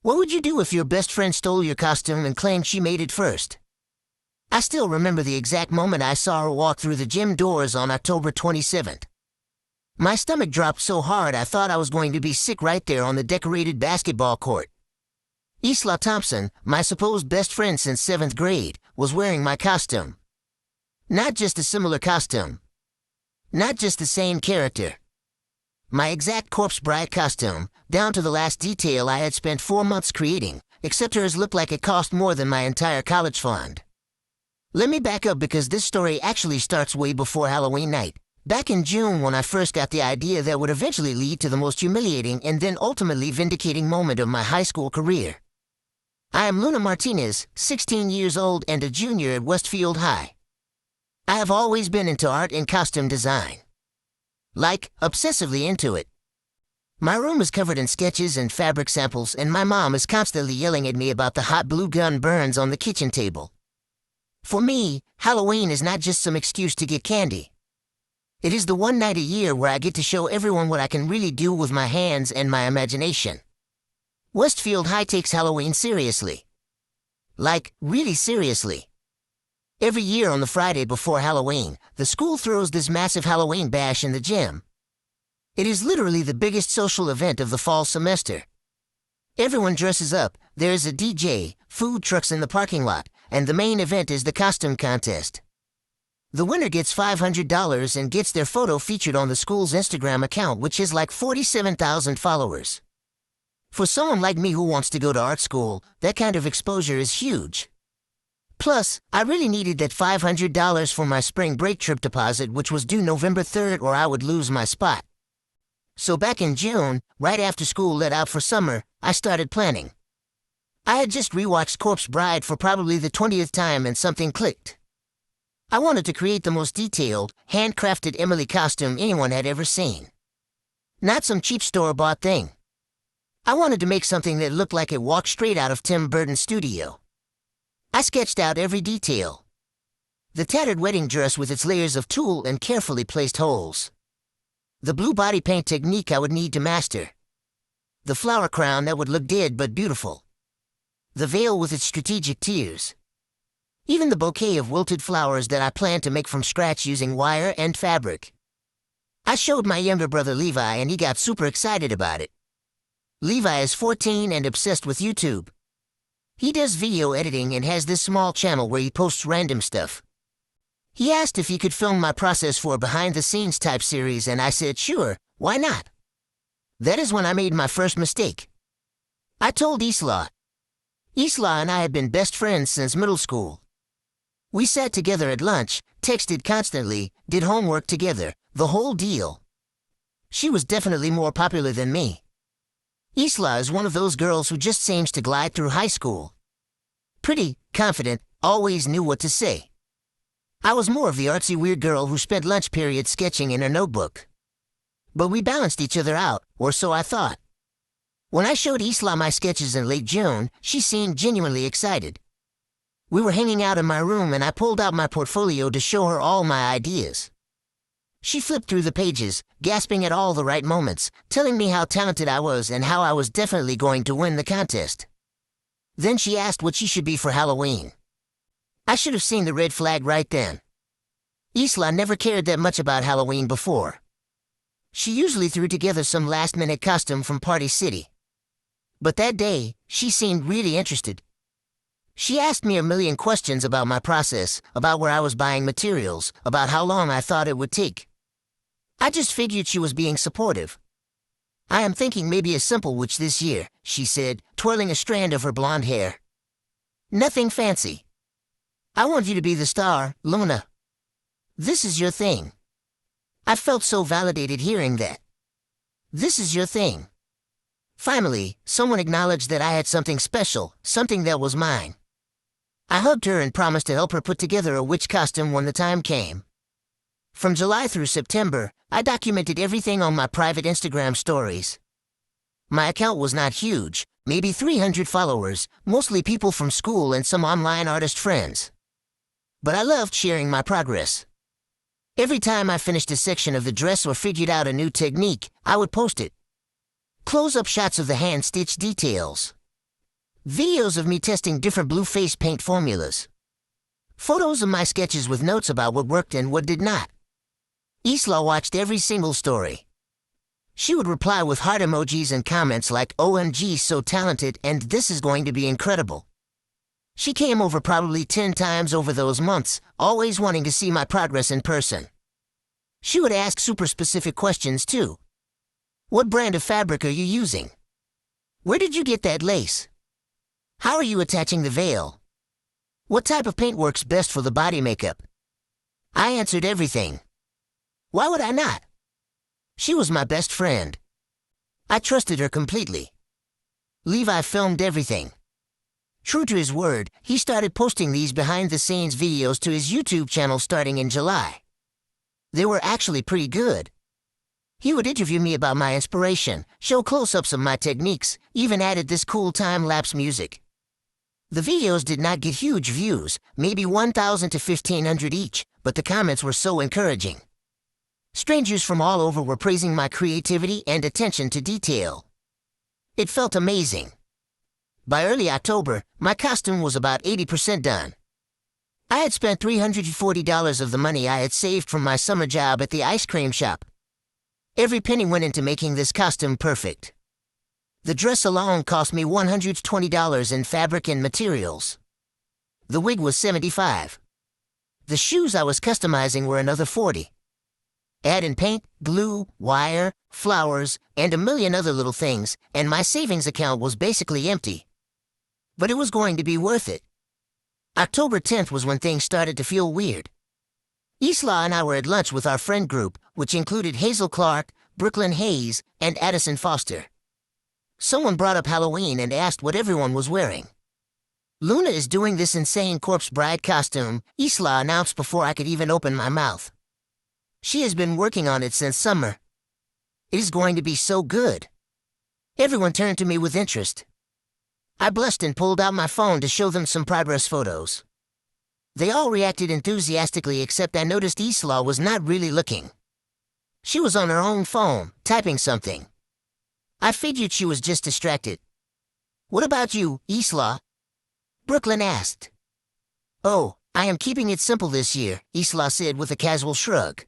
What would you do if your best friend stole your costume and claimed she made it first? I still remember the exact moment I saw her walk through the gym doors on October 27th. My stomach dropped so hard I thought I was going to be sick right there on the decorated basketball court. Isla Thompson, my supposed best friend since 7th grade, was wearing my costume. Not just a similar costume. Not just the same character. My exact corpse bride costume, down to the last detail I had spent 4 months creating, except hers looked like it cost more than my entire college fund. Let me back up because this story actually starts way before Halloween night, back in June when I first got the idea that would eventually lead to the most humiliating and then ultimately vindicating moment of my high school career. I am Luna Martinez, 16 years old and a junior at Westfield High. I have always been into art and costume design. Like, obsessively into it. My room is covered in sketches and fabric samples, and my mom is constantly yelling at me about the hot blue gun burns on the kitchen table. For me, Halloween is not just some excuse to get candy. It is the one night a year where I get to show everyone what I can really do with my hands and my imagination. Westfield High takes Halloween seriously. Like, really seriously. Every year on the Friday before Halloween, the school throws this massive Halloween bash in the gym. It is literally the biggest social event of the fall semester. Everyone dresses up, there is a DJ, food trucks in the parking lot, and the main event is the costume contest. The winner gets $500 and gets their photo featured on the school's Instagram account, which is like 47,000 followers. For someone like me who wants to go to art school, that kind of exposure is huge. Plus, I really needed that $500 for my spring break trip deposit, which was due November 3rd, or I would lose my spot. So back in June, right after school let out for summer, I started planning. I had just rewatched Corpse Bride for probably the 20th time and something clicked. I wanted to create the most detailed, handcrafted Emily costume anyone had ever seen. Not some cheap store-bought thing. I wanted to make something that looked like it walked straight out of Tim Burton's studio. I sketched out every detail. The tattered wedding dress with its layers of tulle and carefully placed holes. The blue body paint technique I would need to master. The flower crown that would look dead but beautiful. The veil with its strategic tiers. Even the bouquet of wilted flowers that I planned to make from scratch using wire and fabric. I showed my younger brother Levi and he got super excited about it. Levi is 14 and obsessed with YouTube. He does video editing and has this small channel where he posts random stuff. He asked if he could film my process for a behind-the-scenes type series, and I said sure, why not? That is when I made my first mistake. I told Isla. Isla and I had been best friends since middle school. We sat together at lunch, texted constantly, did homework together, the whole deal. She was definitely more popular than me. Isla is one of those girls who just seems to glide through high school. Pretty, confident, always knew what to say. I was more of the artsy weird girl who spent lunch periods sketching in her notebook. But we balanced each other out, or so I thought. When I showed Isla my sketches in late June, she seemed genuinely excited. We were hanging out in my room and I pulled out my portfolio to show her all my ideas. She flipped through the pages, gasping at all the right moments, telling me how talented I was and how I was definitely going to win the contest. Then she asked what she should be for Halloween. I should have seen the red flag right then. Isla never cared that much about Halloween before. She usually threw together some last-minute costume from Party City. But that day, she seemed really interested. She asked me a million questions about my process, about where I was buying materials, about how long I thought it would take. I just figured she was being supportive. I am thinking maybe a simple witch this year, she said, twirling a strand of her blonde hair. Nothing fancy. I want you to be the star, Luna. This is your thing. I felt so validated hearing that. This is your thing. Finally, someone acknowledged that I had something special, something that was mine. I hugged her and promised to help her put together a witch costume when the time came. From July through September, I documented everything on my private Instagram stories. My account was not huge, maybe 300 followers, mostly people from school and some online artist friends. But I loved sharing my progress. Every time I finished a section of the dress or figured out a new technique, I would post it. Close-up shots of the hand-stitched details. Videos of me testing different blue face paint formulas. Photos of my sketches with notes about what worked and what did not. Isla watched every single story. She would reply with heart emojis and comments like, "OMG, so talented, and this is going to be incredible." She came over probably 10 times over those months, always wanting to see my progress in person. She would ask super specific questions too. What brand of fabric are you using? Where did you get that lace? How are you attaching the veil? What type of paint works best for the body makeup? I answered everything. Why would I not? She was my best friend. I trusted her completely. Levi filmed everything. True to his word, he started posting these behind-the-scenes videos to his YouTube channel starting in July. They were actually pretty good. He would interview me about my inspiration, show close-ups of my techniques, even added this cool time-lapse music. The videos did not get huge views, maybe 1,000 to 1,500 each, but the comments were so encouraging. Strangers from all over were praising my creativity and attention to detail. It felt amazing. By early October, my costume was about 80% done. I had spent $340 of the money I had saved from my summer job at the ice cream shop. Every penny went into making this costume perfect. The dress alone cost me $120 in fabric and materials. The wig was $75. The shoes I was customizing were another $40. Add in paint, glue, wire, flowers, and a million other little things, and my savings account was basically empty. But it was going to be worth it. October 10th was when things started to feel weird. Isla and I were at lunch with our friend group, which included Hazel Clark, Brooklyn Hayes, and Addison Foster. Someone brought up Halloween and asked what everyone was wearing. "Luna is doing this insane corpse bride costume," Isla announced before I could even open my mouth. "She has been working on it since summer. It is going to be so good." Everyone turned to me with interest. I blushed and pulled out my phone to show them some progress photos. They all reacted enthusiastically except I noticed Isla was not really looking. She was on her own phone, typing something. I figured she was just distracted. "What about you, Isla?" Brooklyn asked. "Oh, I am keeping it simple this year," Isla said with a casual shrug.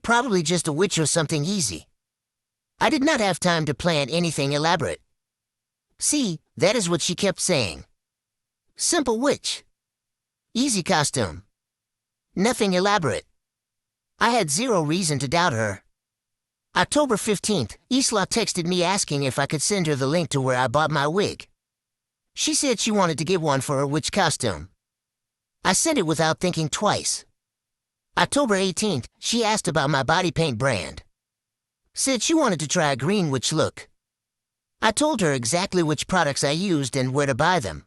"Probably just a witch or something easy." I did not have time to plan anything elaborate. See, that is what she kept saying. Simple witch. Easy costume. Nothing elaborate. I had zero reason to doubt her. October 15th, Isla texted me asking if I could send her the link to where I bought my wig. She said she wanted to get one for her witch costume. I sent it without thinking twice. October 18th, she asked about my body paint brand. Said she wanted to try a green witch look. I told her exactly which products I used and where to buy them.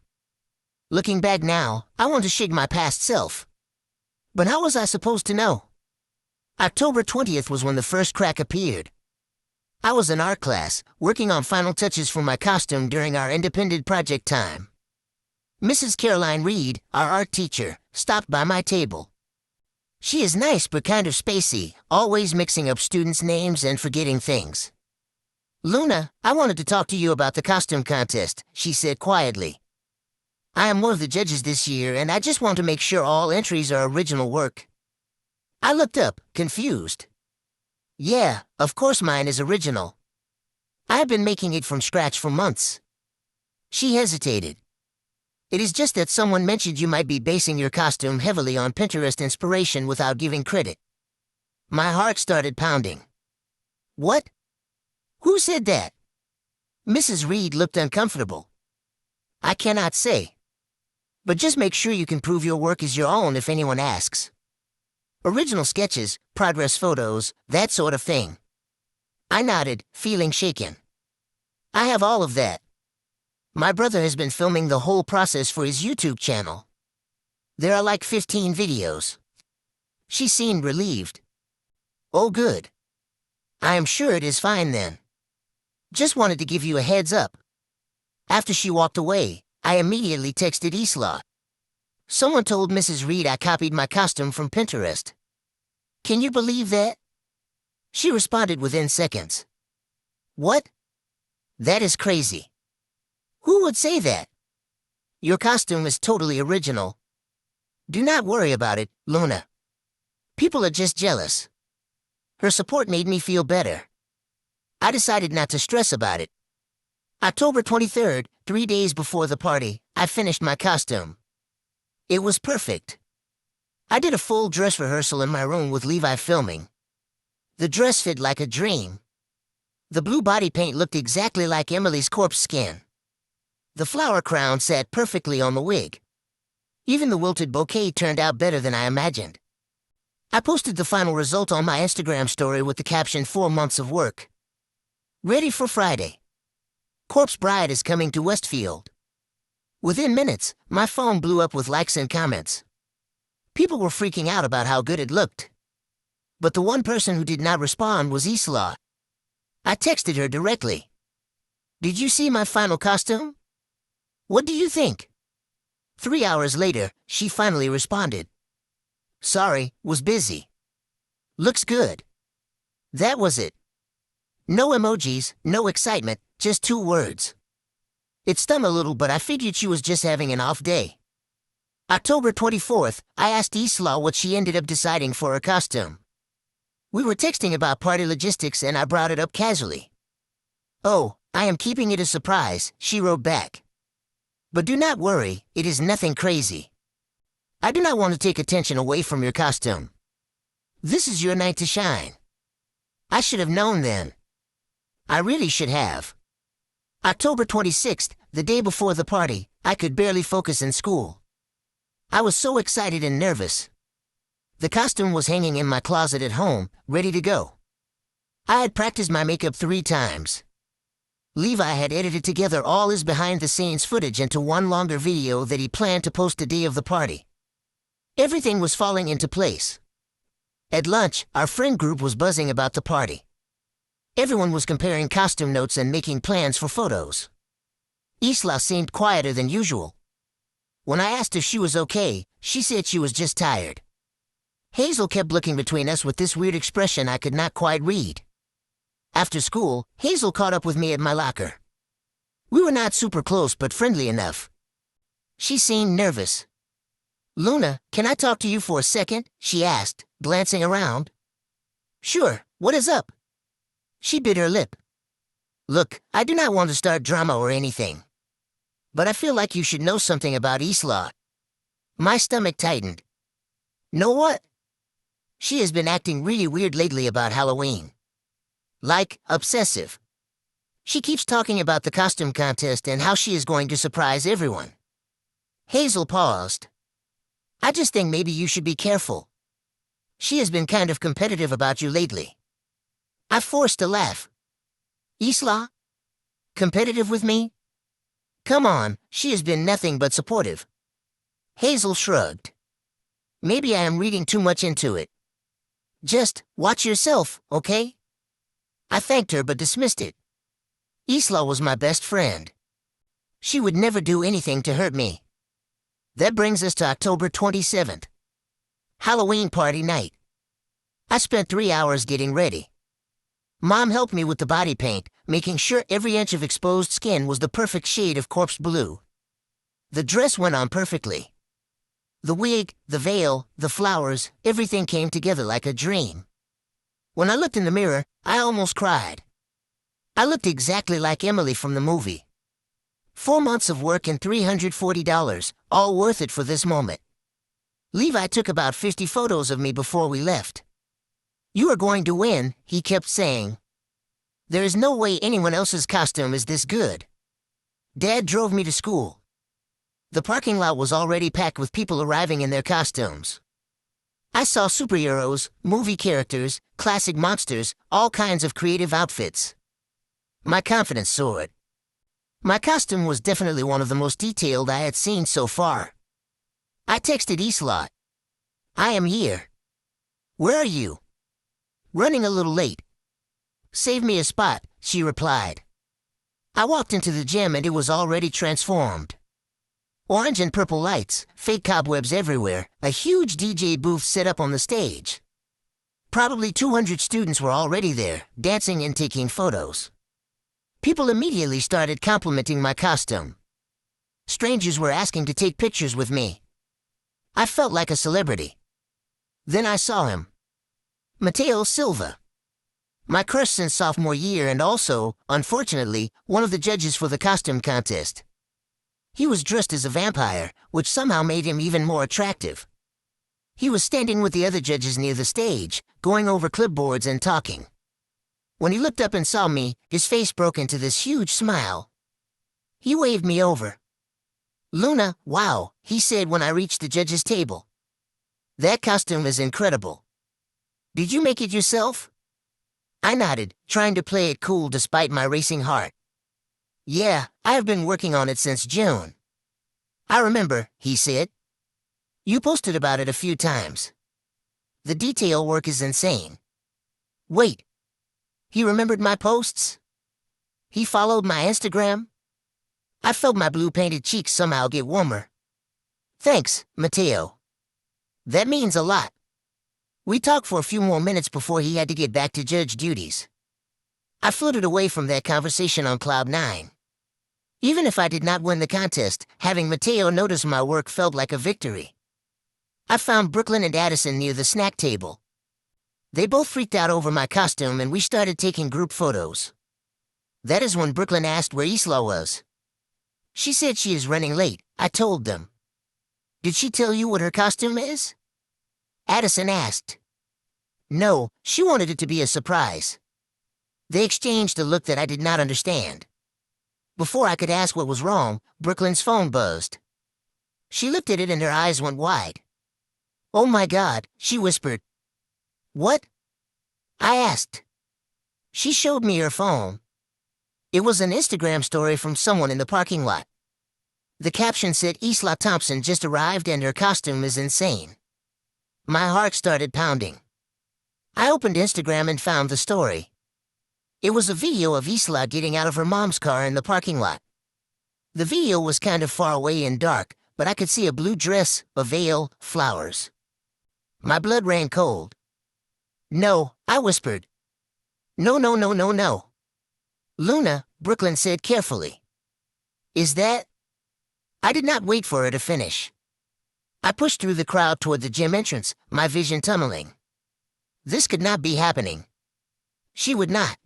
Looking back now, I want to shake my past self. But how was I supposed to know? October 20th was when the first crack appeared. I was in art class, working on final touches for my costume during our independent project time. Mrs. Caroline Reed, our art teacher, stopped by my table. She is nice but kind of spacey, always mixing up students' names and forgetting things. "Luna, I wanted to talk to you about the costume contest," she said quietly. "I am one of the judges this year, and I just want to make sure all entries are original work." I looked up, confused. "Yeah, of course mine is original. I have been making it from scratch for months." She hesitated. "It is just that someone mentioned you might be basing your costume heavily on Pinterest inspiration without giving credit." My heart started pounding. "What? Who said that?" Mrs. Reed looked uncomfortable. "I cannot say. But just make sure you can prove your work is your own if anyone asks. Original sketches, progress photos, that sort of thing." I nodded, feeling shaken. "I have all of that. My brother has been filming the whole process for his YouTube channel. There are like 15 videos." She seemed relieved. "Oh, good. I am sure it is fine then. Just wanted to give you a heads up." After she walked away, I immediately texted Isla. "Someone told Mrs. Reed I copied my costume from Pinterest. Can you believe that?" She responded within seconds. "What? That is crazy. Who would say that?" Your costume is totally original. Do not worry about it, Luna. People are just jealous. Her support made me feel better. I decided not to stress about it. October 23rd, 3 days before the party, I finished my costume. It was perfect. I did a full dress rehearsal in my room with Levi filming. The dress fit like a dream. The blue body paint looked exactly like Emily's corpse skin. The flower crown sat perfectly on the wig. Even the wilted bouquet turned out better than I imagined. I posted the final result on my Instagram story with the caption 4 months of work. Ready for Friday. Corpse Bride is coming to Westfield. Within minutes, my phone blew up with likes and comments. People were freaking out about how good it looked. But the one person who did not respond was Isla. I texted her directly. Did you see my final costume? What do you think? 3 hours later, she finally responded. Sorry, was busy. Looks good. That was it. No emojis, no excitement, just 2 words. It stung a little, but I figured she was just having an off day. October 24th, I asked Isla what she ended up deciding for her costume. We were texting about party logistics and I brought it up casually. Oh, I am keeping it a surprise, she wrote back. But do not worry, it is nothing crazy. I do not want to take attention away from your costume. This is your night to shine. I should have known then. I really should have. October 26th, the day before the party, I could barely focus in school. I was so excited and nervous. The costume was hanging in my closet at home, ready to go. I had practiced my makeup 3 times. Levi had edited together all his behind-the-scenes footage into one longer video that he planned to post the day of the party. Everything was falling into place. At lunch, our friend group was buzzing about the party. Everyone was comparing costume notes and making plans for photos. Isla seemed quieter than usual. When I asked if she was okay, she said she was just tired. Hazel kept looking between us with this weird expression I could not quite read. After school, Hazel caught up with me at my locker. We were not super close but friendly enough. She seemed nervous. Luna, can I talk to you for a second? She asked, glancing around. Sure, what is up? She bit her lip. Look, I do not want to start drama or anything. But I feel like you should know something about Isla. My stomach tightened. Know what? She has been acting really weird lately about Halloween. Like, obsessive. She keeps talking about the costume contest and how she is going to surprise everyone. Hazel paused. I just think maybe you should be careful. She has been kind of competitive about you lately. I forced a laugh. Isla? Competitive with me? Come on, she has been nothing but supportive. Hazel shrugged. Maybe I am reading too much into it. Just watch yourself, okay? I thanked her but dismissed it. Isla was my best friend. She would never do anything to hurt me. That brings us to October 27th. Halloween party night. I spent 3 hours getting ready. Mom helped me with the body paint, making sure every inch of exposed skin was the perfect shade of corpse blue. The dress went on perfectly. The wig, the veil, the flowers, everything came together like a dream. When I looked in the mirror, I almost cried. I looked exactly like Emily from the movie. 4 months of work and $340, all worth it for this moment. Levi took about 50 photos of me before we left. You are going to win, he kept saying. There is no way anyone else's costume is this good. Dad drove me to school. The parking lot was already packed with people arriving in their costumes. I saw superheroes, movie characters, classic monsters, all kinds of creative outfits. My confidence soared. My costume was definitely one of the most detailed I had seen so far. I texted Isla. I am here. Where are you? Running a little late. Save me a spot, she replied. I walked into the gym and it was already transformed. Orange and purple lights, fake cobwebs everywhere, a huge DJ booth set up on the stage. Probably 200 students were already there, dancing and taking photos. People immediately started complimenting my costume. Strangers were asking to take pictures with me. I felt like a celebrity. Then I saw him. Mateo Silva. My crush since sophomore year and also, unfortunately, one of the judges for the costume contest. He was dressed as a vampire, which somehow made him even more attractive. He was standing with the other judges near the stage, going over clipboards and talking. When he looked up and saw me, his face broke into this huge smile. He waved me over. "Luna, wow," he said when I reached the judge's table. "That costume is incredible. Did you make it yourself?" I nodded, trying to play it cool despite my racing heart. "Yeah, I have been working on it since June." "I remember," he said. "You posted about it a few times. The detail work is insane." Wait. He remembered my posts? He followed my Instagram? I felt my blue-painted cheeks somehow get warmer. "Thanks, Mateo. That means a lot." We talked for a few more minutes before he had to get back to judge duties. I floated away from that conversation on cloud 9. Even if I did not win the contest, having Mateo notice my work felt like a victory. I found Brooklyn and Addison near the snack table. They both freaked out over my costume and we started taking group photos. That is when Brooklyn asked where Isla was. She said she is running late, I told them. "Did she tell you what her costume is?" Addison asked. "No, she wanted it to be a surprise." They exchanged a look that I did not understand. Before I could ask what was wrong, Brooklyn's phone buzzed. She looked at it and her eyes went wide. "Oh my God," she whispered. "What?" I asked. She showed me her phone. It was an Instagram story from someone in the parking lot. The caption said Isla Thompson just arrived and her costume is insane. My heart started pounding. I opened Instagram and found the story. It was a video of Isla getting out of her mom's car in the parking lot. The video was kind of far away and dark, but I could see a blue dress, a veil, flowers. My blood ran cold. "No," I whispered. "No, no, no, no, no." "Luna," Brooklyn said carefully. "Is that—" I did not wait for her to finish. I pushed through the crowd toward the gym entrance, my vision tunneling. This could not be happening. She would not.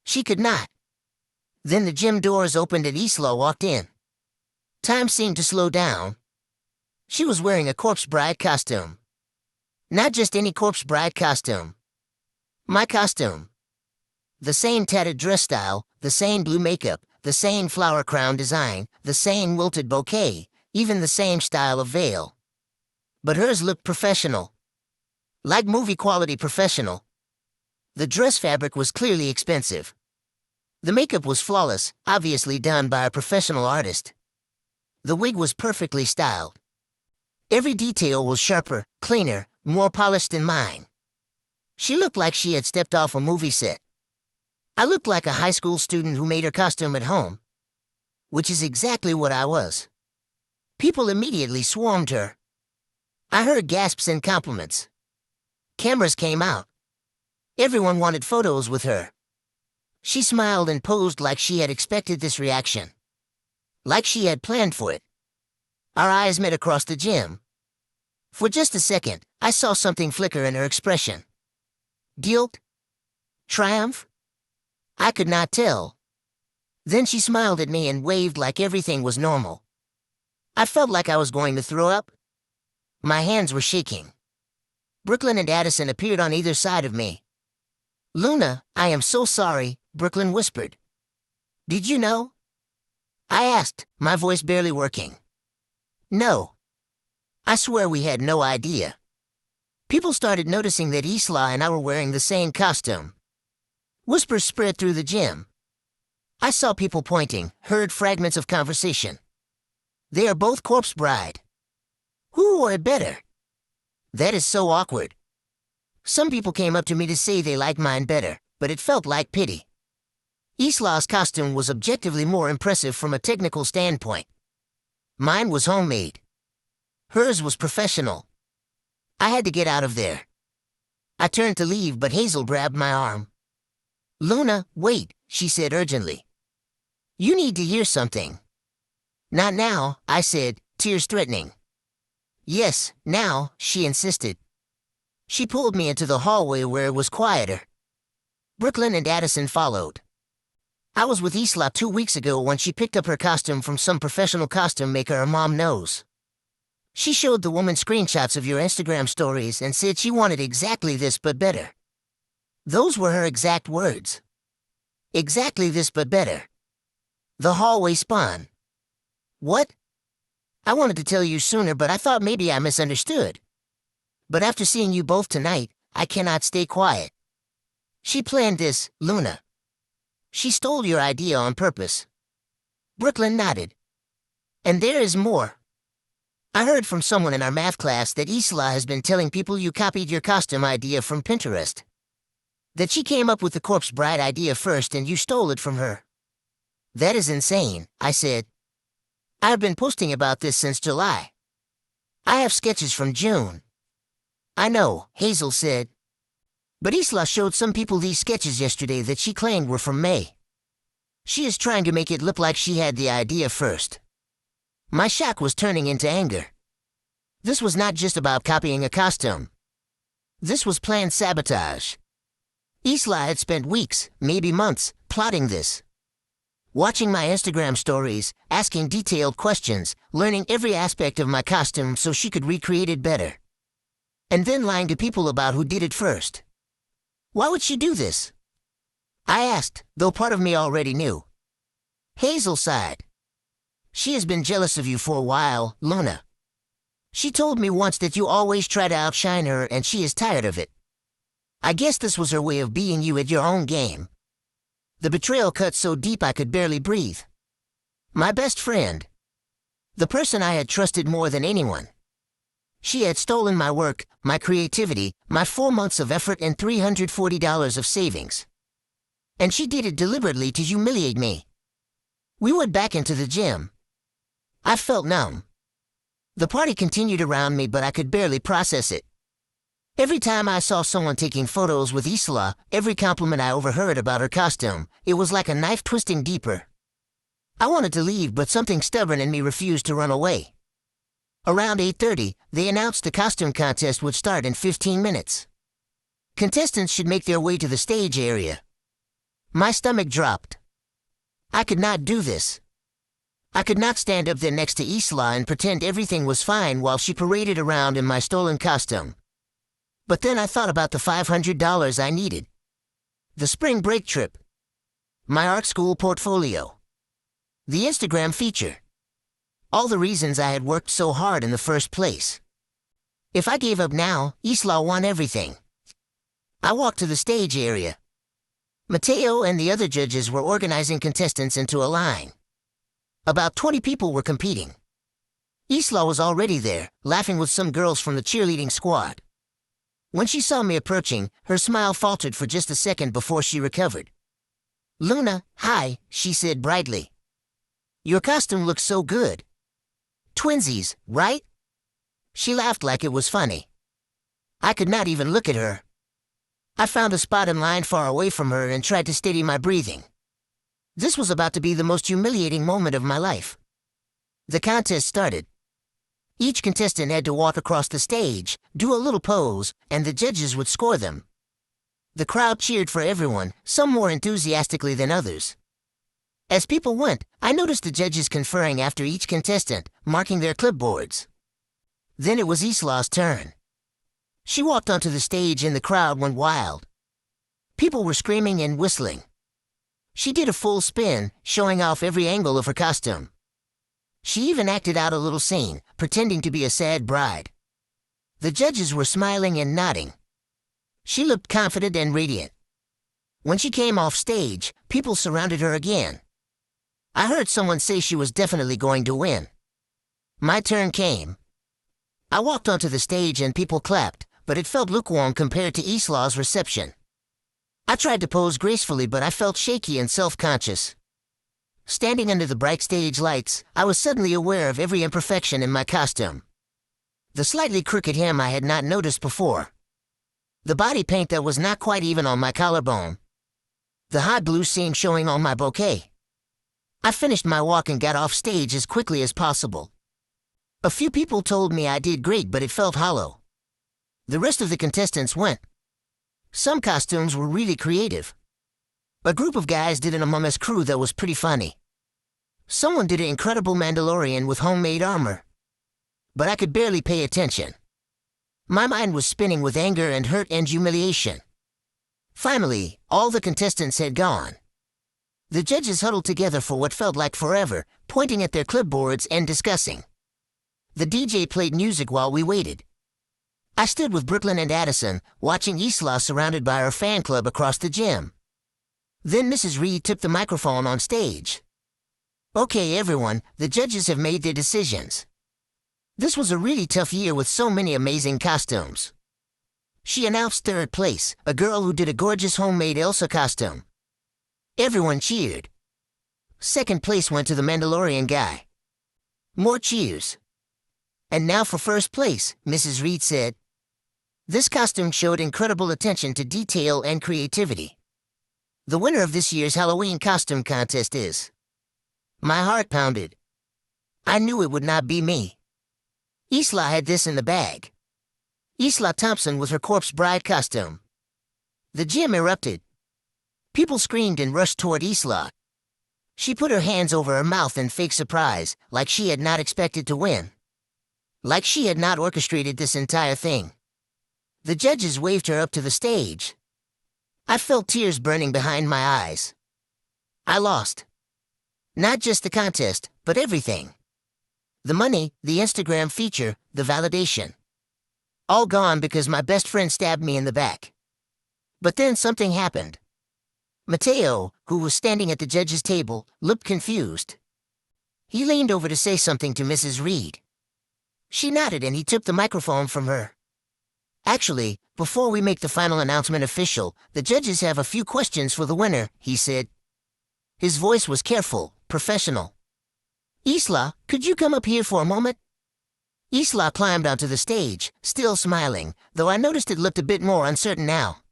She could not. Then the gym doors opened and Isla walked in. Time seemed to slow down. She was wearing a corpse bride costume. Not just any corpse bride costume. My costume. The same tattered dress style, the same blue makeup, the same flower crown design, the same wilted bouquet, even the same style of veil. But hers looked professional. Like movie-quality professional. The dress fabric was clearly expensive. The makeup was flawless, obviously done by a professional artist. The wig was perfectly styled. Every detail was sharper, cleaner, more polished than mine. She looked like she had stepped off a movie set. I looked like a high school student who made her costume at home. Which is exactly what I was. People immediately swarmed her. I heard gasps and compliments. Cameras came out. Everyone wanted photos with her. She smiled and posed like she had expected this reaction. Like she had planned for it. Our eyes met across the gym. For just a second, I saw something flicker in her expression. Guilt? Triumph? I could not tell. Then she smiled at me and waved like everything was normal. I felt like I was going to throw up. My hands were shaking. Brooklyn and Addison appeared on either side of me. "Luna, I am so sorry," Brooklyn whispered. "Did you know?" I asked, my voice barely working. "No. I swear we had no idea." People started noticing that Isla and I were wearing the same costume. Whispers spread through the gym. I saw people pointing, heard fragments of conversation. "They are both corpse bride. Who wore it better? That is so awkward." Some people came up to me to say they liked mine better, but it felt like pity. Isla's costume was objectively more impressive from a technical standpoint. Mine was homemade. Hers was professional. I had to get out of there. I turned to leave, but Hazel grabbed my arm. "Luna, wait," she said urgently. "You need to hear something." Not now, I said, tears threatening. Yes, now, she insisted. She pulled me into the hallway where it was quieter. Brooklyn and Addison followed. I was with Isla 2 weeks ago when she picked up her costume from some professional costume maker her mom knows. She showed the woman screenshots of your Instagram stories and said she wanted exactly this but better. Those were her exact words. Exactly this but better. The hallway spun. What? I wanted to tell you sooner, but I thought maybe I misunderstood. But after seeing you both tonight, I cannot stay quiet. She planned this, Luna. She stole your idea on purpose. Brooklyn nodded. And there is more. I heard from someone in our math class that Isla has been telling people you copied your costume idea from Pinterest. That she came up with the corpse bride idea first and you stole it from her. That is insane, I said. I have been posting about this since July. I have sketches from June. I know, Hazel said. But Isla showed some people these sketches yesterday that she claimed were from May. She is trying to make it look like she had the idea first. My shock was turning into anger. This was not just about copying a costume. This was planned sabotage. Isla had spent weeks, maybe months, plotting this. Watching my Instagram stories, asking detailed questions, learning every aspect of my costume so she could recreate it better. And then lying to people about who did it first. Why would she do this? I asked, though part of me already knew. Hazel sighed. She has been jealous of you for a while, Luna. She told me once that you always try to outshine her and she is tired of it. I guess this was her way of beating you at your own game. The betrayal cut so deep I could barely breathe. My best friend. The person I had trusted more than anyone. She had stolen my work, my creativity, my 4 months of effort and $340 of savings. And she did it deliberately to humiliate me. We went back into the gym. I felt numb. The party continued around me, but I could barely process it. Every time I saw someone taking photos with Isla, every compliment I overheard about her costume, it was like a knife twisting deeper. I wanted to leave, but something stubborn in me refused to run away. Around 8:30, they announced the costume contest would start in 15 minutes. Contestants should make their way to the stage area. My stomach dropped. I could not do this. I could not stand up there next to Isla and pretend everything was fine while she paraded around in my stolen costume. But then I thought about the $500 I needed. The spring break trip. My art school portfolio. The Instagram feature. All the reasons I had worked so hard in the first place. If I gave up now, Isla won everything. I walked to the stage area. Mateo and the other judges were organizing contestants into a line. About 20 people were competing. Isla was already there, laughing with some girls from the cheerleading squad. When she saw me approaching, her smile faltered for just a second before she recovered. Luna, hi, she said brightly. Your costume looks so good. Twinsies, right? She laughed like it was funny. I could not even look at her. I found a spot in line far away from her and tried to steady my breathing. This was about to be the most humiliating moment of my life. The contest started. Each contestant had to walk across the stage, do a little pose, and the judges would score them. The crowd cheered for everyone, some more enthusiastically than others. As people went, I noticed the judges conferring after each contestant, marking their clipboards. Then it was Isla's turn. She walked onto the stage and the crowd went wild. People were screaming and whistling. She did a full spin, showing off every angle of her costume. She even acted out a little scene, pretending to be a sad bride. The judges were smiling and nodding. She looked confident and radiant. When she came off stage, people surrounded her again. I heard someone say she was definitely going to win. My turn came. I walked onto the stage and people clapped, but it felt lukewarm compared to Isla's reception. I tried to pose gracefully, but I felt shaky and self-conscious. Standing under the bright stage lights, I was suddenly aware of every imperfection in my costume. The slightly crooked hem I had not noticed before. The body paint that was not quite even on my collarbone. The hot blue seam showing on my bouquet. I finished my walk and got off stage as quickly as possible. A few people told me I did great, but it felt hollow. The rest of the contestants went. Some costumes were really creative. A group of guys did an Among Us crew that was pretty funny. Someone did an incredible Mandalorian with homemade armor. But I could barely pay attention. My mind was spinning with anger and hurt and humiliation. Finally, all the contestants had gone. The judges huddled together for what felt like forever, pointing at their clipboards and discussing. The DJ played music while we waited. I stood with Brooklyn and Addison, watching Isla surrounded by her fan club across the gym. Then Mrs. Reed took the microphone on stage. "Okay, everyone, the judges have made their decisions. This was a really tough year with so many amazing costumes." She announced third place, a girl who did a gorgeous homemade Elsa costume. Everyone cheered. Second place went to the Mandalorian guy. More cheers. "And now for first place," Mrs. Reed said. "This costume showed incredible attention to detail and creativity. The winner of this year's Halloween costume contest is..." My heart pounded. I knew it would not be me. Isla had this in the bag. Isla Thompson with her corpse bride costume. The gym erupted. People screamed and rushed toward Isla. She put her hands over her mouth in fake surprise, like she had not expected to win. Like she had not orchestrated this entire thing. The judges waved her up to the stage. I felt tears burning behind my eyes. I lost. Not just the contest, but everything. The money, the Instagram feature, the validation. All gone because my best friend stabbed me in the back. But then something happened. Mateo, who was standing at the judge's table, looked confused. He leaned over to say something to Mrs. Reed. She nodded and he took the microphone from her. "Actually, before we make the final announcement official, the judges have a few questions for the winner," he said. His voice was careful, professional. "Isla, could you come up here for a moment?" Isla climbed onto the stage, still smiling, though I noticed it looked a bit more uncertain now.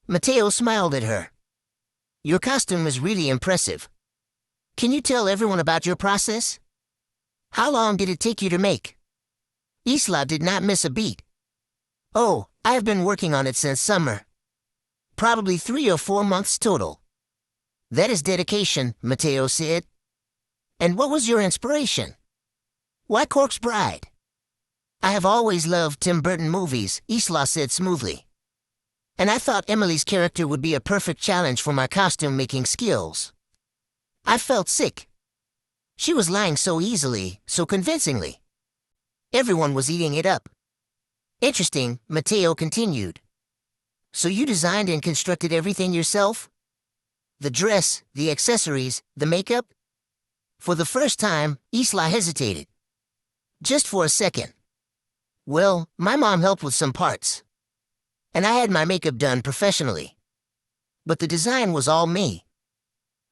Mateo smiled at her. "Your costume is really impressive. Can you tell everyone about your process? How long did it take you to make?" Isla did not miss a beat. "Oh, I have been working on it since summer. Probably 3 or 4 months total." "That is dedication," Mateo said. "And what was your inspiration?" "Why Corpse Bride?" "I have always loved Tim Burton movies," Isla said smoothly. "And I thought Emily's character would be a perfect challenge for my costume-making skills." I felt sick. She was lying so easily, so convincingly. Everyone was eating it up. "Interesting," Mateo continued. "So you designed and constructed everything yourself? The dress, the accessories, the makeup?" For the first time, Isla hesitated. Just for a second. "Well, my mom helped with some parts. And I had my makeup done professionally. But the design was all me."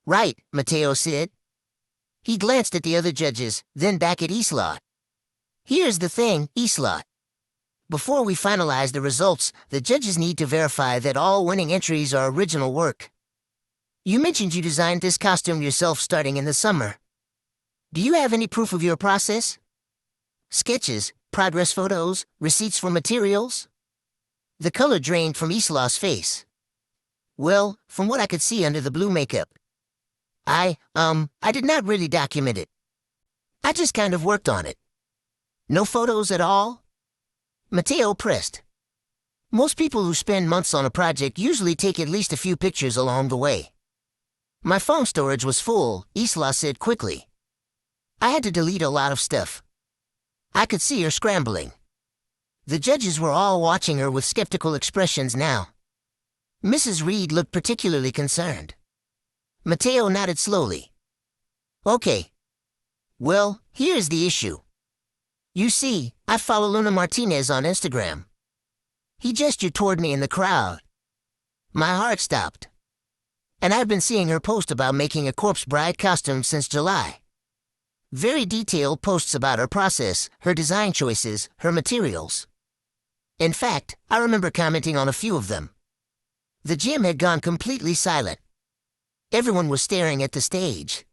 "Right," Mateo said. He glanced at the other judges, then back at Isla. "Here's the thing, Isla. Before we finalize the results, the judges need to verify that all winning entries are original work. You mentioned you designed this costume yourself starting in the summer. Do you have any proof of your process? Sketches, progress photos, receipts for materials?" The color drained from Isla's face. "Well, from what I could see under the blue makeup, I did not really document it. I just kind of worked on it." "No photos at all?" Mateo pressed. "Most people who spend months on a project usually take at least a few pictures along the way." "My phone storage was full," Isla said quickly. "I had to delete a lot of stuff." I could see her scrambling. The judges were all watching her with skeptical expressions now. Mrs. Reed looked particularly concerned. Mateo nodded slowly. "Okay. Well, here's the issue. You see, I follow Luna Martinez on Instagram." He gestured toward me in the crowd. My heart stopped. "And I've been seeing her post about making a Corpse Bride costume since July. Very detailed posts about her process, her design choices, her materials. In fact, I remember commenting on a few of them." The gym had gone completely silent. Everyone was staring at the stage.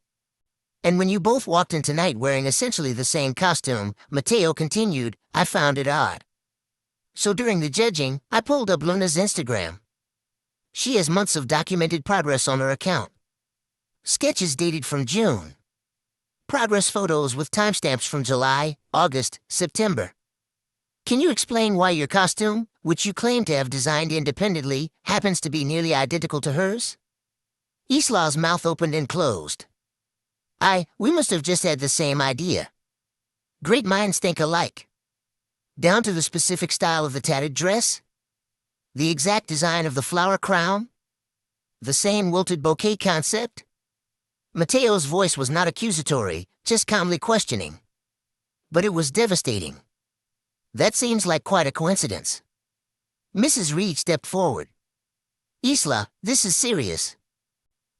And when you both walked in tonight wearing essentially the same costume, Mateo continued, I found it odd. So during the judging, I pulled up Luna's Instagram. She has months of documented progress on her account. Sketches dated from June. Progress photos with timestamps from July, August, September. Can you explain why your costume, which you claim to have designed independently, happens to be nearly identical to hers? Isla's mouth opened and closed. We must have just had the same idea. Great minds think alike. Down to the specific style of the tattered dress? The exact design of the flower crown? The same wilted bouquet concept? Mateo's voice was not accusatory, just calmly questioning. But it was devastating. That seems like quite a coincidence. Mrs. Reed stepped forward. Isla, this is serious.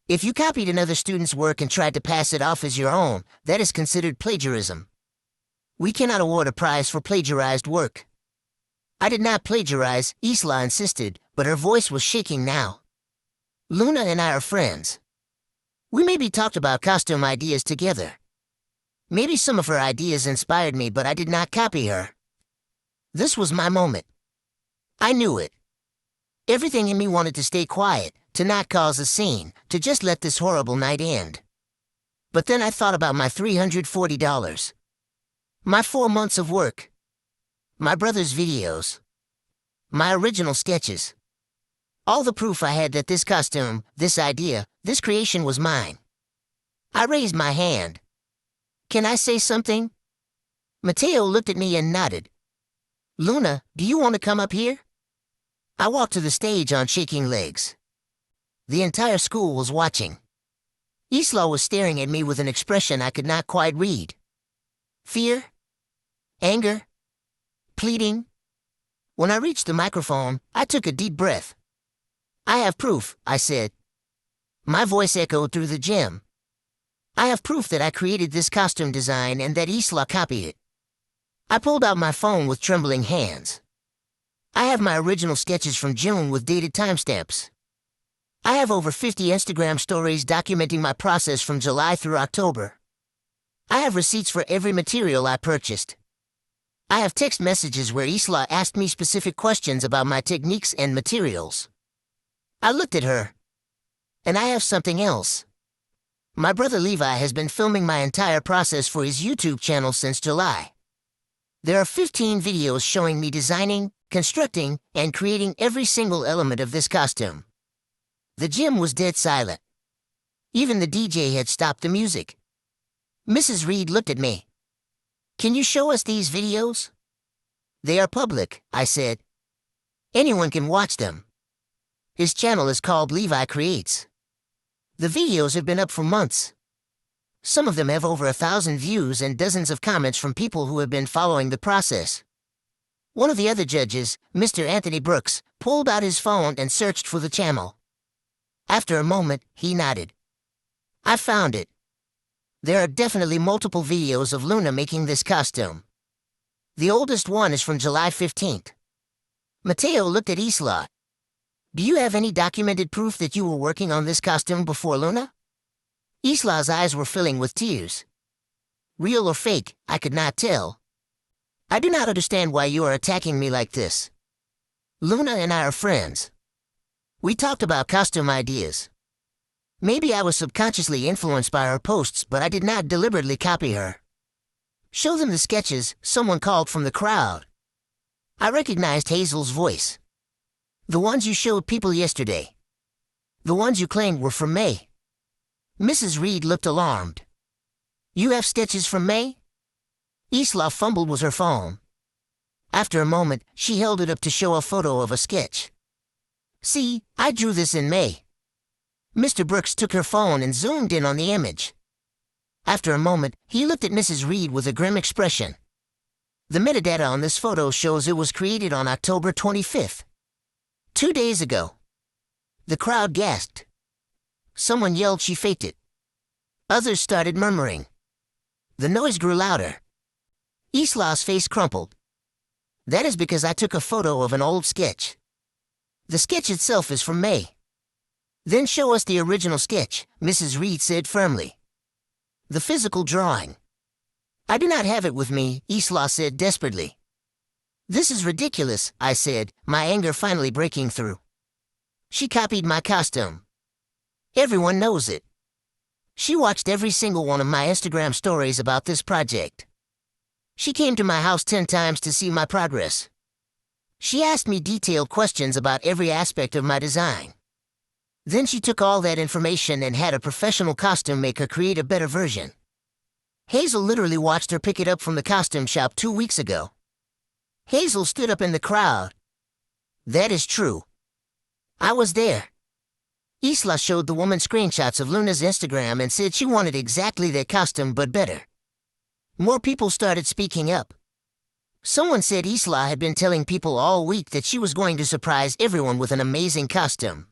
If you copied another student's work and tried to pass it off as your own, that is considered plagiarism. We cannot award a prize for plagiarized work. I did not plagiarize, Isla insisted, but her voice was shaking now. Luna and I are friends. We maybe talked about costume ideas together. Maybe some of her ideas inspired me, but I did not copy her. This was my moment. I knew it. Everything in me wanted to stay quiet, to not cause a scene, to just let this horrible night end. But then I thought about my $340. My 4 months of work. My brother's videos. My original sketches. All the proof I had that this costume, this idea, this creation was mine. I raised my hand. Can I say something? Mateo looked at me and nodded. Luna, do you want to come up here? I walked to the stage on shaking legs. The entire school was watching. Isla was staring at me with an expression I could not quite read. Fear? Anger? Pleading? When I reached the microphone, I took a deep breath. I have proof, I said. My voice echoed through the gym. I have proof that I created this costume design and that Isla copied it. I pulled out my phone with trembling hands. I have my original sketches from June with dated timestamps. I have over 50 Instagram stories documenting my process from July through October. I have receipts for every material I purchased. I have text messages where Isla asked me specific questions about my techniques and materials. I looked at her. And I have something else. My brother Levi has been filming my entire process for his YouTube channel since July. There are 15 videos showing me designing, constructing, and creating every single element of this costume. The gym was dead silent. Even the DJ had stopped the music. Mrs. Reed looked at me. Can you show us these videos? They are public, I said. Anyone can watch them. His channel is called Levi Creates. The videos have been up for months. Some of them have over 1,000 views and dozens of comments from people who have been following the process. One of the other judges, Mr. Anthony Brooks, pulled out his phone and searched for the channel. After a moment, he nodded. I found it. There are definitely multiple videos of Luna making this costume. The oldest one is from July 15th. Mateo looked at Isla. Do you have any documented proof that you were working on this costume before Luna? Isla's eyes were filling with tears. Real or fake, I could not tell. I do not understand why you are attacking me like this. Luna and I are friends. We talked about costume ideas. Maybe I was subconsciously influenced by her posts, but I did not deliberately copy her. Show them the sketches, someone called from the crowd. I recognized Hazel's voice. The ones you showed people yesterday. The ones you claimed were from May. Mrs. Reed looked alarmed. You have sketches from May? Isla fumbled with her phone. After a moment, she held it up to show a photo of a sketch. See, I drew this in May. Mr. Brooks took her phone and zoomed in on the image. After a moment, he looked at Mrs. Reed with a grim expression. The metadata on this photo shows it was created on October 25th. 2 days ago. The crowd gasped. Someone yelled she faked it. Others started murmuring. The noise grew louder. Isla's face crumpled. That is because I took a photo of an old sketch. The sketch itself is from May. Then show us the original sketch, Mrs. Reed said firmly. The physical drawing. I do not have it with me, Isla said desperately. This is ridiculous, I said, my anger finally breaking through. She copied my costume. Everyone knows it. She watched every single one of my Instagram stories about this project. She came to my house 10 times to see my progress. She asked me detailed questions about every aspect of my design. Then she took all that information and had a professional costume maker create a better version. Hazel literally watched her pick it up from the costume shop 2 weeks ago. Hazel stood up in the crowd. That is true. I was there. Isla showed the woman screenshots of Luna's Instagram and said she wanted exactly that costume but better. More people started speaking up. Someone said Isla had been telling people all week that she was going to surprise everyone with an amazing costume.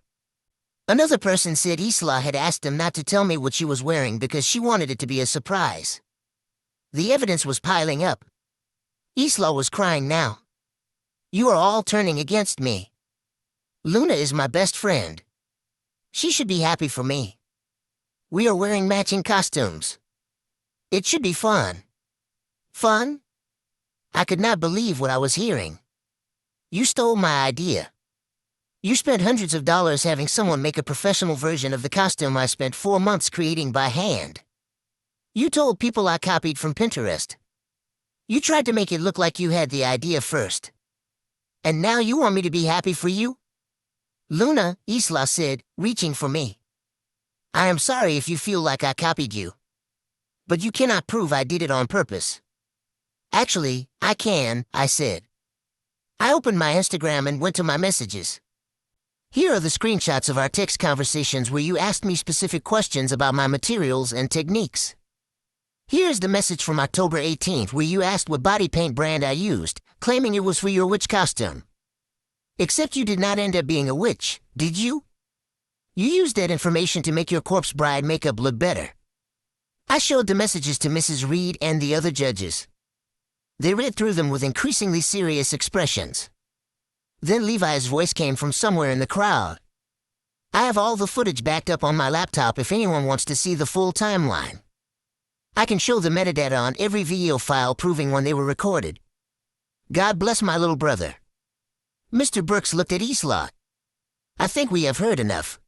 Another person said Isla had asked them not to tell me what she was wearing because she wanted it to be a surprise. The evidence was piling up. Isla was crying now. You are all turning against me. Luna is my best friend. She should be happy for me. We are wearing matching costumes. It should be fun. Fun? I could not believe what I was hearing. You stole my idea. You spent hundreds of dollars having someone make a professional version of the costume I spent 4 months creating by hand. You told people I copied from Pinterest. You tried to make it look like you had the idea first. And now you want me to be happy for you? Luna, Isla said, reaching for me. I am sorry if you feel like I copied you. But you cannot prove I did it on purpose. Actually, I can, I said. I opened my Instagram and went to my messages. Here are the screenshots of our text conversations where you asked me specific questions about my materials and techniques. Here's the message from October 18th where you asked what body paint brand I used, claiming it was for your witch costume. Except you did not end up being a witch, did you? You used that information to make your corpse bride makeup look better. I showed the messages to Mrs. Reed and the other judges. They read through them with increasingly serious expressions. Then Levi's voice came from somewhere in the crowd. I have all the footage backed up on my laptop if anyone wants to see the full timeline. I can show the metadata on every video file proving when they were recorded. God bless my little brother. Mr. Brooks looked at Isla. I think we have heard enough.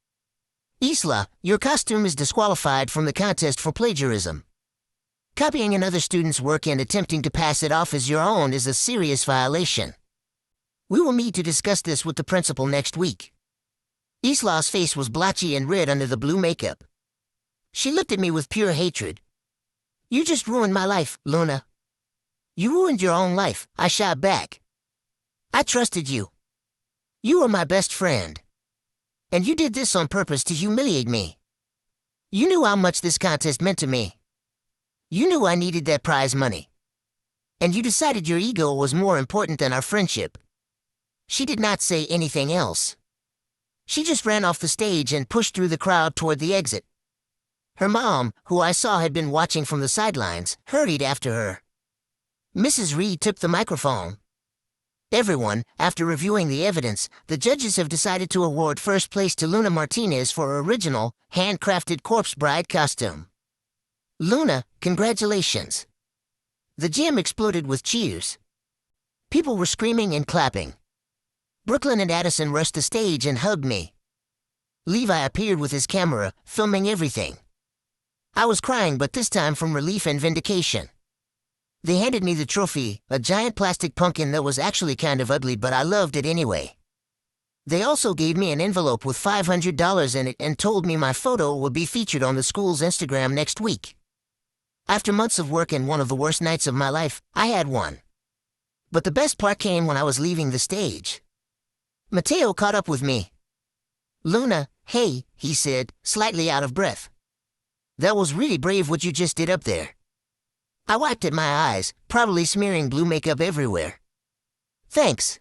Isla, your costume is disqualified from the contest for plagiarism. Copying another student's work and attempting to pass it off as your own is a serious violation. We will meet to discuss this with the principal next week. Isla's face was blotchy and red under the blue makeup. She looked at me with pure hatred. You just ruined my life, Luna. You ruined your own life, I shot back. I trusted you. You were my best friend. And you did this on purpose to humiliate me. You knew how much this contest meant to me. You knew I needed that prize money. And you decided your ego was more important than our friendship. She did not say anything else. She just ran off the stage and pushed through the crowd toward the exit. Her mom, who I saw had been watching from the sidelines, hurried after her. Mrs. Reed took the microphone. Everyone, after reviewing the evidence, the judges have decided to award first place to Luna Martinez for her original, handcrafted corpse bride costume. Luna, congratulations. The gym exploded with cheers. People were screaming and clapping. Brooklyn and Addison rushed the stage and hugged me. Levi appeared with his camera, filming everything. I was crying, but this time from relief and vindication. They handed me the trophy, a giant plastic pumpkin that was actually kind of ugly, but I loved it anyway. They also gave me an envelope with $500 in it and told me my photo would be featured on the school's Instagram next week. After months of work and one of the worst nights of my life, I had one. But the best part came when I was leaving the stage. Mateo caught up with me. Luna, hey, he said, slightly out of breath. That was really brave what you just did up there. I wiped at my eyes, probably smearing blue makeup everywhere. Thanks.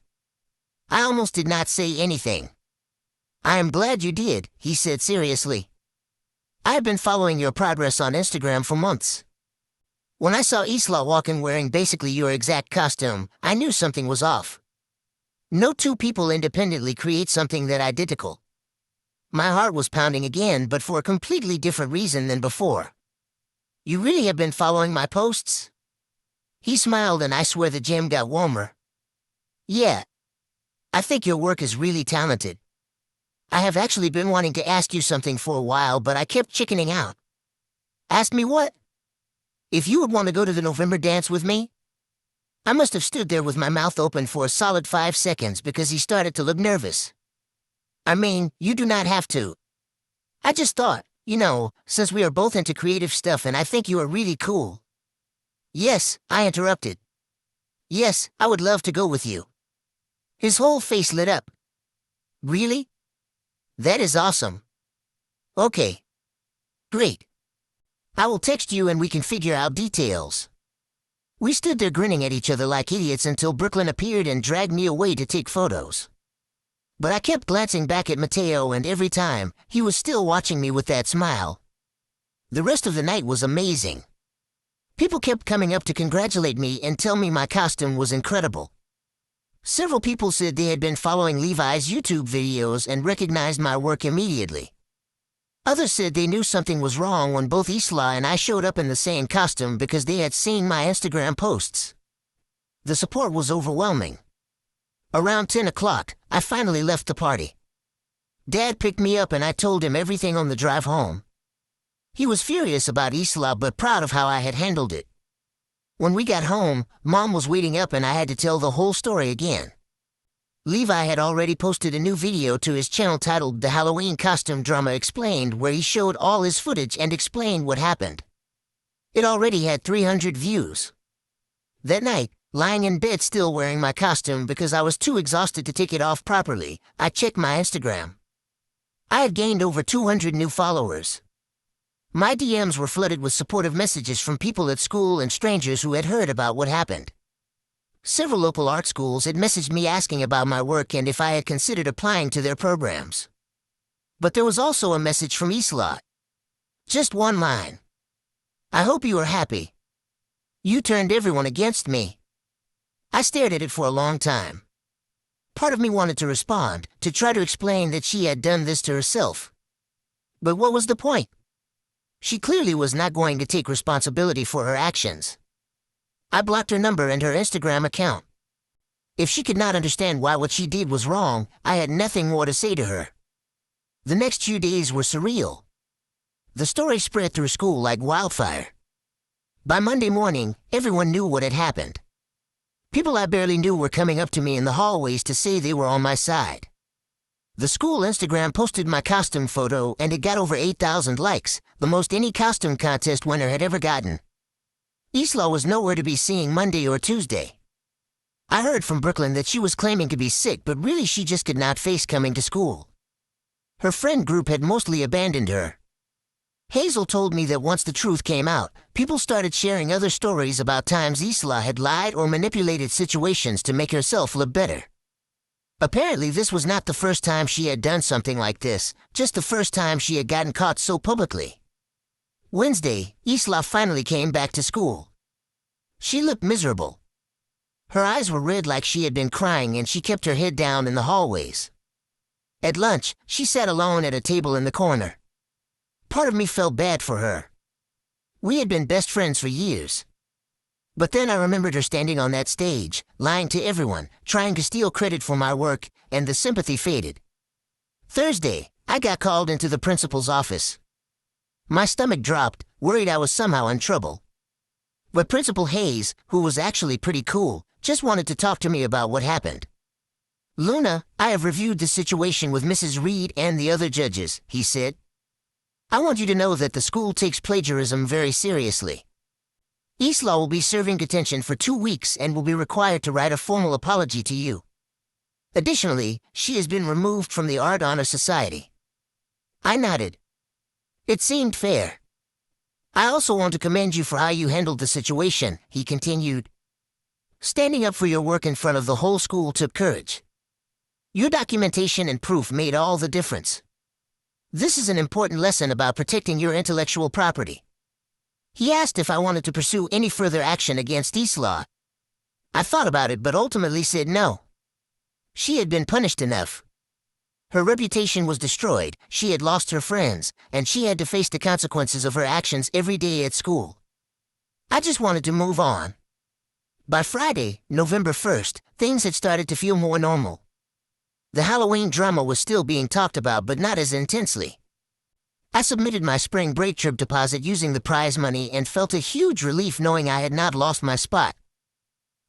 I almost did not say anything. I am glad you did, he said seriously. I have been following your progress on Instagram for months. When I saw Isla walking wearing basically your exact costume, I knew something was off. No two people independently create something that identical. My heart was pounding again, but for a completely different reason than before. You really have been following my posts? He smiled and I swear the gym got warmer. Yeah, I think your work is really talented. I have actually been wanting to ask you something for a while, but I kept chickening out. Ask me what? If you would want to go to the November dance with me? I must have stood there with my mouth open for a solid 5 seconds because he started to look nervous. I mean, you do not have to. I just thought, since we are both into creative stuff and I think you are really cool. Yes, I interrupted. Yes, I would love to go with you. His whole face lit up. Really? That is awesome. Okay. Great. I will text you and we can figure out details. We stood there grinning at each other like idiots until Brooklyn appeared and dragged me away to take photos. But I kept glancing back at Mateo, and every time, he was still watching me with that smile. The rest of the night was amazing. People kept coming up to congratulate me and tell me my costume was incredible. Several people said they had been following Levi's YouTube videos and recognized my work immediately. Others said they knew something was wrong when both Isla and I showed up in the same costume because they had seen my Instagram posts. The support was overwhelming. Around 10 o'clock, I finally left the party. Dad picked me up and I told him everything on the drive home. He was furious about Isla but proud of how I had handled it. When we got home, Mom was waiting up and I had to tell the whole story again. Levi had already posted a new video to his channel titled The Halloween Costume Drama Explained, where he showed all his footage and explained what happened. It already had 300 views. That night, lying in bed still wearing my costume because I was too exhausted to take it off properly, I checked my Instagram. I had gained over 200 new followers. My DMs were flooded with supportive messages from people at school and strangers who had heard about what happened. Several local art schools had messaged me asking about my work and if I had considered applying to their programs. But there was also a message from Isla. Just one line. I hope you are happy. You turned everyone against me. I stared at it for a long time. Part of me wanted to respond, to try to explain that she had done this to herself. But what was the point? She clearly was not going to take responsibility for her actions. I blocked her number and her Instagram account. If she could not understand why what she did was wrong, I had nothing more to say to her. The next few days were surreal. The story spread through school like wildfire. By Monday morning, everyone knew what had happened. People I barely knew were coming up to me in the hallways to say they were on my side. The school Instagram posted my costume photo and it got over 8,000 likes, the most any costume contest winner had ever gotten. Isla was nowhere to be seen Monday or Tuesday. I heard from Brooklyn that she was claiming to be sick, but really she just could not face coming to school. Her friend group had mostly abandoned her. Hazel told me that once the truth came out, people started sharing other stories about times Isla had lied or manipulated situations to make herself look better. Apparently this was not the first time she had done something like this, just the first time she had gotten caught so publicly. Wednesday, Isla finally came back to school. She looked miserable. Her eyes were red like she had been crying and she kept her head down in the hallways. At lunch, she sat alone at a table in the corner. Part of me felt bad for her. We had been best friends for years. But then I remembered her standing on that stage, lying to everyone, trying to steal credit for my work, and the sympathy faded. Thursday, I got called into the principal's office. My stomach dropped, worried I was somehow in trouble. But Principal Hayes, who was actually pretty cool, just wanted to talk to me about what happened. Luna, I have reviewed the situation with Mrs. Reed and the other judges, he said. I want you to know that the school takes plagiarism very seriously. Isla will be serving detention for 2 weeks and will be required to write a formal apology to you. Additionally, she has been removed from the Art Honor Society. I nodded. It seemed fair. I also want to commend you for how you handled the situation, he continued. Standing up for your work in front of the whole school took courage. Your documentation and proof made all the difference. This is an important lesson about protecting your intellectual property. He asked if I wanted to pursue any further action against Isla. I thought about it but ultimately said no. She had been punished enough. Her reputation was destroyed, she had lost her friends, and she had to face the consequences of her actions every day at school. I just wanted to move on. By Friday, November 1st, things had started to feel more normal. The Halloween drama was still being talked about, but not as intensely. I submitted my spring break trip deposit using the prize money and felt a huge relief knowing I had not lost my spot.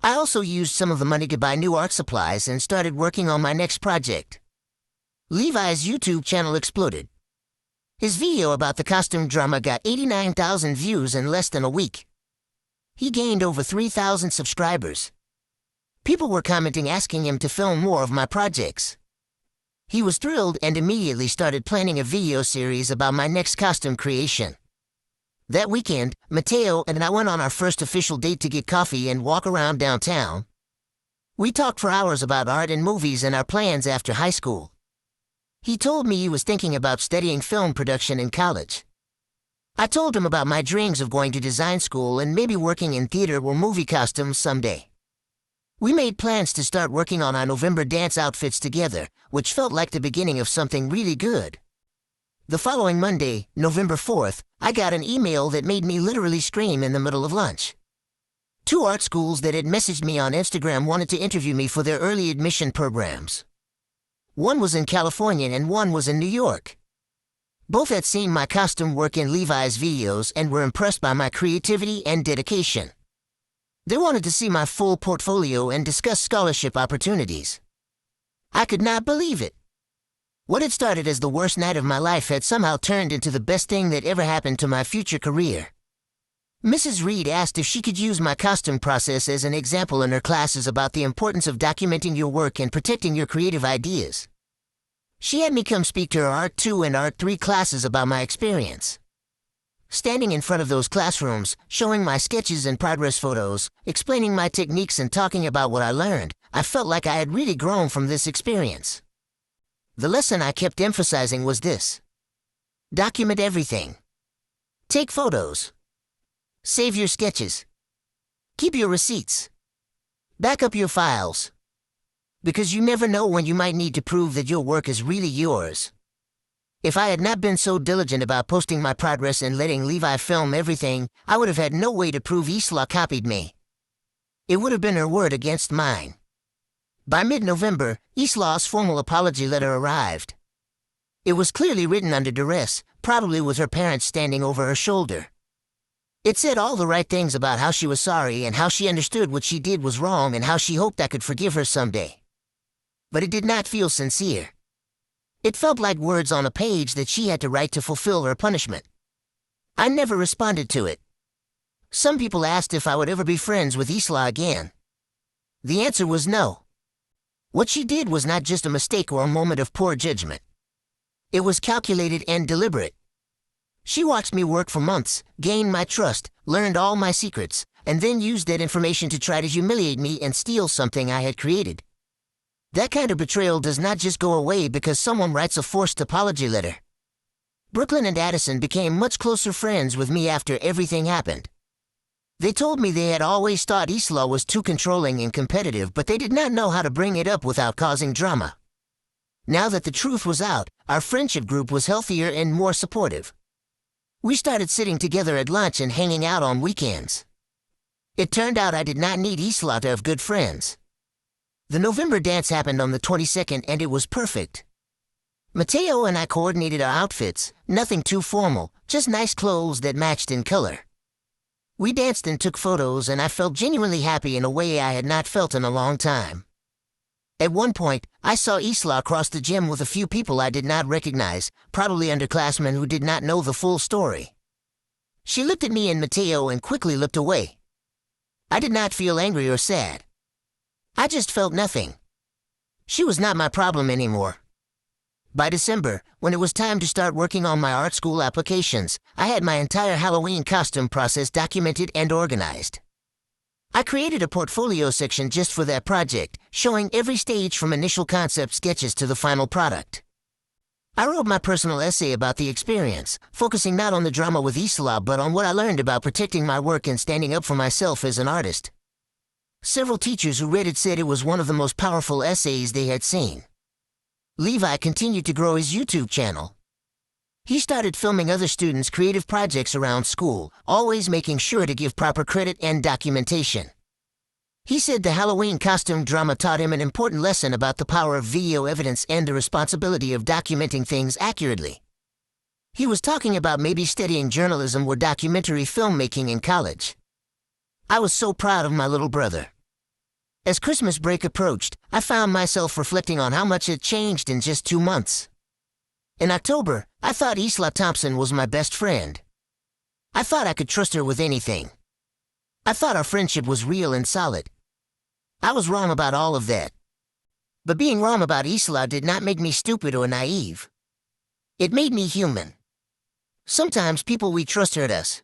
I also used some of the money to buy new art supplies and started working on my next project. Levi's YouTube channel exploded. His video about the costume drama got 89,000 views in less than a week. He gained over 3,000 subscribers. People were commenting asking him to film more of my projects. He was thrilled and immediately started planning a video series about my next costume creation. That weekend, Mateo and I went on our first official date to get coffee and walk around downtown. We talked for hours about art and movies and our plans after high school. He told me he was thinking about studying film production in college. I told him about my dreams of going to design school and maybe working in theater or movie costumes someday. We made plans to start working on our November dance outfits together, which felt like the beginning of something really good. The following Monday, November 4th, I got an email that made me literally scream in the middle of lunch. 2 art schools that had messaged me on Instagram wanted to interview me for their early admission programs. One was in California and one was in New York. Both had seen my costume work in Levi's videos and were impressed by my creativity and dedication. They wanted to see my full portfolio and discuss scholarship opportunities. I could not believe it. What had started as the worst night of my life had somehow turned into the best thing that ever happened to my future career. Mrs. Reed asked if she could use my costume process as an example in her classes about the importance of documenting your work and protecting your creative ideas. She had me come speak to her Art 2 and Art 3 classes about my experience. Standing in front of those classrooms, showing my sketches and progress photos, explaining my techniques and talking about what I learned, I felt like I had really grown from this experience. The lesson I kept emphasizing was this: document everything. Take photos. Save your sketches. Keep your receipts. Back up your files. Because you never know when you might need to prove that your work is really yours. If I had not been so diligent about posting my progress and letting Levi film everything, I would have had no way to prove Isla copied me. It would have been her word against mine. By mid-November, Isla's formal apology letter arrived. It was clearly written under duress, probably with her parents standing over her shoulder. It said all the right things about how she was sorry and how she understood what she did was wrong and how she hoped I could forgive her someday. But it did not feel sincere. It felt like words on a page that she had to write to fulfill her punishment. I never responded to it. Some people asked if I would ever be friends with Isla again. The answer was no. What she did was not just a mistake or a moment of poor judgment. It was calculated and deliberate. She watched me work for months, gained my trust, learned all my secrets, and then used that information to try to humiliate me and steal something I had created. That kind of betrayal does not just go away because someone writes a forced apology letter. Brooklyn and Addison became much closer friends with me after everything happened. They told me they had always thought Isla was too controlling and competitive, but they did not know how to bring it up without causing drama. Now that the truth was out, our friendship group was healthier and more supportive. We started sitting together at lunch and hanging out on weekends. It turned out I did not need Isla to have good friends. The November dance happened on the 22nd and it was perfect. Mateo and I coordinated our outfits, nothing too formal, just nice clothes that matched in color. We danced and took photos and I felt genuinely happy in a way I had not felt in a long time. At one point, I saw Isla across the gym with a few people I did not recognize, probably underclassmen who did not know the full story. She looked at me and Mateo and quickly looked away. I did not feel angry or sad. I just felt nothing. She was not my problem anymore. By December, when it was time to start working on my art school applications, I had my entire Halloween costume process documented and organized. I created a portfolio section just for that project, showing every stage from initial concept sketches to the final product. I wrote my personal essay about the experience, focusing not on the drama with Isla but on what I learned about protecting my work and standing up for myself as an artist. Several teachers who read it said it was one of the most powerful essays they had seen. Levi continued to grow his YouTube channel. He started filming other students' creative projects around school, always making sure to give proper credit and documentation. He said the Halloween costume drama taught him an important lesson about the power of video evidence and the responsibility of documenting things accurately. He was talking about maybe studying journalism or documentary filmmaking in college. I was so proud of my little brother. As Christmas break approached, I found myself reflecting on how much had changed in just 2 months. In October, I thought Isla Thompson was my best friend. I thought I could trust her with anything. I thought our friendship was real and solid. I was wrong about all of that. But being wrong about Isla did not make me stupid or naive. It made me human. Sometimes people we trust hurt us.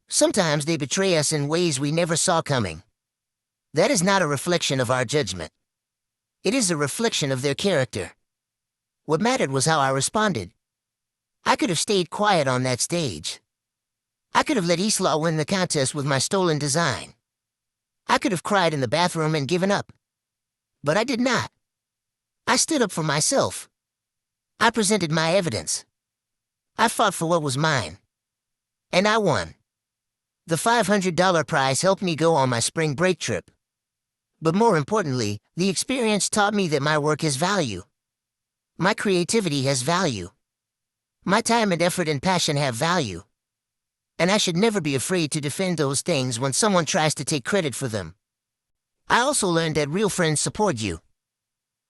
Sometimes they betray us in ways we never saw coming. That is not a reflection of our judgment. It is a reflection of their character. What mattered was how I responded. I could have stayed quiet on that stage. I could have let Isla win the contest with my stolen design. I could have cried in the bathroom and given up. But I did not. I stood up for myself. I presented my evidence. I fought for what was mine. And I won. The $500 prize helped me go on my spring break trip. But more importantly, the experience taught me that my work has value. My creativity has value. My time and effort and passion have value. And I should never be afraid to defend those things when someone tries to take credit for them. I also learned that real friends support you.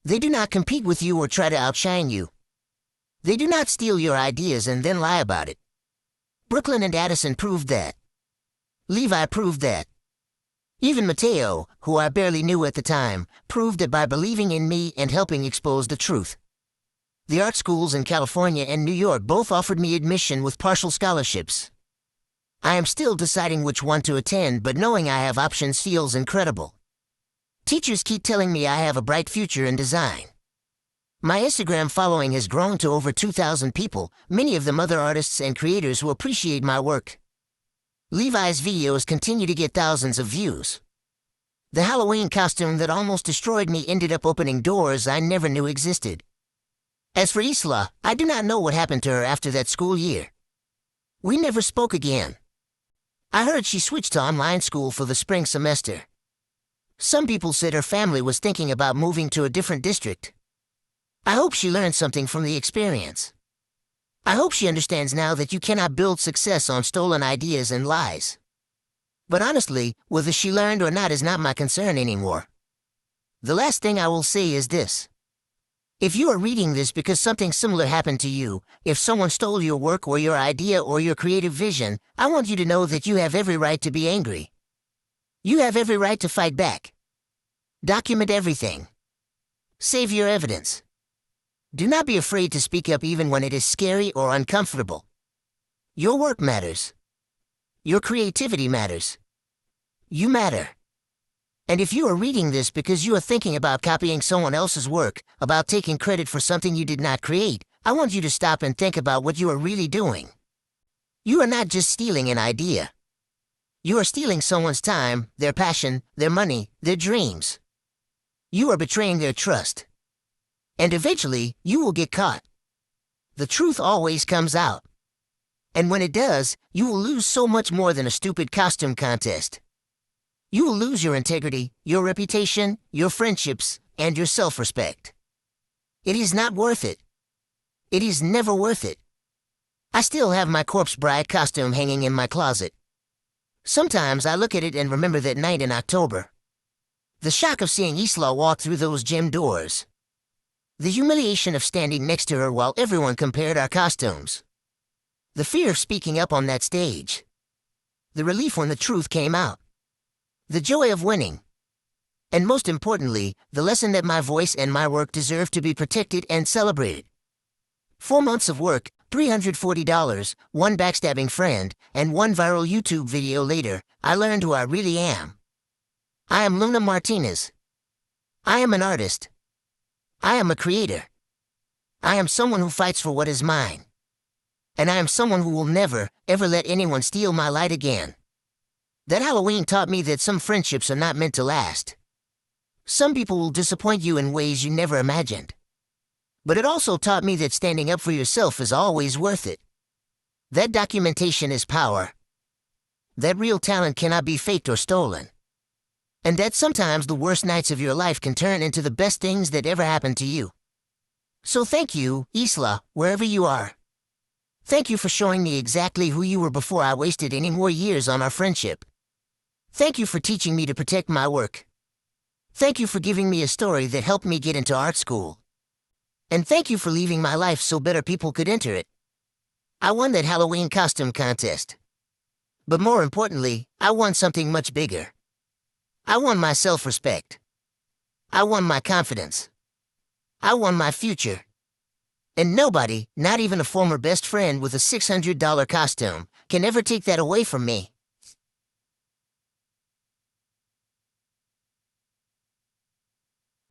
They do not compete with you or try to outshine you. They do not steal your ideas and then lie about it. Brooklyn and Addison proved that. Levi proved that. Even Mateo, who I barely knew at the time, proved it by believing in me and helping expose the truth. The art schools in California and New York both offered me admission with partial scholarships. I am still deciding which one to attend, but knowing I have options feels incredible. Teachers keep telling me I have a bright future in design. My Instagram following has grown to over 2,000 people, many of them other artists and creators who appreciate my work. Levi's videos continue to get thousands of views. The Halloween costume that almost destroyed me ended up opening doors I never knew existed. As for Isla, I do not know what happened to her after that school year. We never spoke again. I heard she switched to online school for the spring semester. Some people said her family was thinking about moving to a different district. I hope she learned something from the experience. I hope she understands now that you cannot build success on stolen ideas and lies. But honestly, whether she learned or not is not my concern anymore. The last thing I will say is this. If you are reading this because something similar happened to you, if someone stole your work or your idea or your creative vision, I want you to know that you have every right to be angry. You have every right to fight back. Document everything. Save your evidence. Do not be afraid to speak up even when it is scary or uncomfortable. Your work matters. Your creativity matters. You matter. And if you are reading this because you are thinking about copying someone else's work, about taking credit for something you did not create, I want you to stop and think about what you are really doing. You are not just stealing an idea. You are stealing someone's time, their passion, their money, their dreams. You are betraying their trust. And eventually, you will get caught. The truth always comes out. And when it does, you will lose so much more than a stupid costume contest. You will lose your integrity, your reputation, your friendships, and your self-respect. It is not worth it. It is never worth it. I still have my corpse bride costume hanging in my closet. Sometimes I look at it and remember that night in October. The shock of seeing Isla walk through those gym doors. The humiliation of standing next to her while everyone compared our costumes. The fear of speaking up on that stage. The relief when the truth came out. The joy of winning. And most importantly, the lesson that my voice and my work deserve to be protected and celebrated. 4 months of work, $340, one backstabbing friend, and one viral YouTube video later, I learned who I really am. I am Luna Martinez. I am an artist. I am a creator. I am someone who fights for what is mine. And I am someone who will never, ever let anyone steal my light again. That Halloween taught me that some friendships are not meant to last. Some people will disappoint you in ways you never imagined. But it also taught me that standing up for yourself is always worth it. That documentation is power. That real talent cannot be faked or stolen. And that sometimes the worst nights of your life can turn into the best things that ever happened to you. So thank you, Isla, wherever you are. Thank you for showing me exactly who you were before I wasted any more years on our friendship. Thank you for teaching me to protect my work. Thank you for giving me a story that helped me get into art school. And thank you for leaving my life so better people could enter it. I won that Halloween costume contest. But more importantly, I won something much bigger. I won my self-respect. I won my confidence. I won my future. And nobody, not even a former best friend with a $600 costume, can ever take that away from me.